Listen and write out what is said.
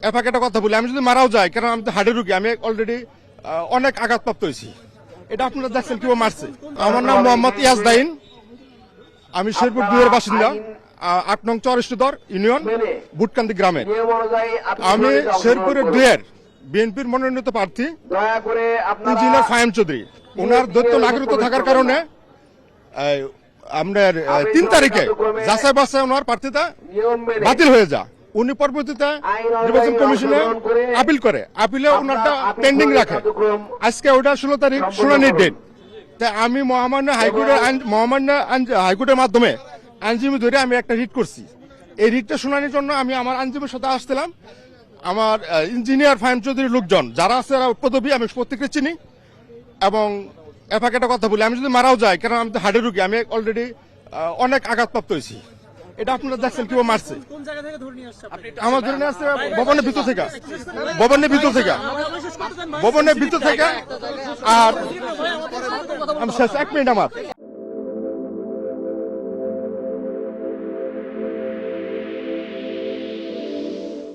এফাকে একটা কথা বলি, আমি যদি মারাও যাই, কারণ আমি তো হার্টের রুগী, আমি অলরেডি অনেক আঘাতপ্রাপ্ত হয়েছি। এটা আপনারা দেখছেন কিভাবে মারছে। আমার নাম মোহাম্মদ ইয়াজদাইন, আমি শেরপুর 2 এর বাসিন্দা, 8 নং চরেষ্টদর ইউনিয়ন বুটকান্দি গ্রামের। আমি শেরপুরের 2 এর বিএনপির মনোনীত প্রার্থী ইঞ্জিনিয়ার ফাহিম চৌধুরী। ওনার দ্বৈত নাগরিকত্ব থাকার কারণে আপনার 3 তারিখে যাচাই বাছাই ওনার প্রার্থীতা বাতিল হয়ে যায়। উনি পরবর্তীতে নির্বাচন কমিশনে আপিল করে, আপিলে ওনারটা পেন্ডিং রাখে। আজকে ওটা 16 তারিখ শুনানির ডেট। তাই আমি মহামান্য হাইকোর্টের মাধ্যমে আইনজীবী ধরে আমি একটা রিট করছি। এই রিটটা শুনানির জন্য আমি আমার আইনজীবীর সাথে আসছিলাম। আমার ইঞ্জিনিয়ার ফাহিম চৌধুরীর লোকজন যারা আছে পদবী আমি প্রত্যেককে চিনি। এবং এফাকে একটা কথা বলি, আমি যদি মারাও যাই, কারণ আমি তো হার্টের রুগী, আমি অলরেডি অনেক আঘাতপ্রাপ্ত হয়েছি। এটা আপনারা দেখছেন কিভাবে মারছে। আমার ধরে নিয়ে আসছে ভবনের ভিতর থেকে, ভবনের ভিতর থেকে। আর আমি শেষ 1 মিনিট আমার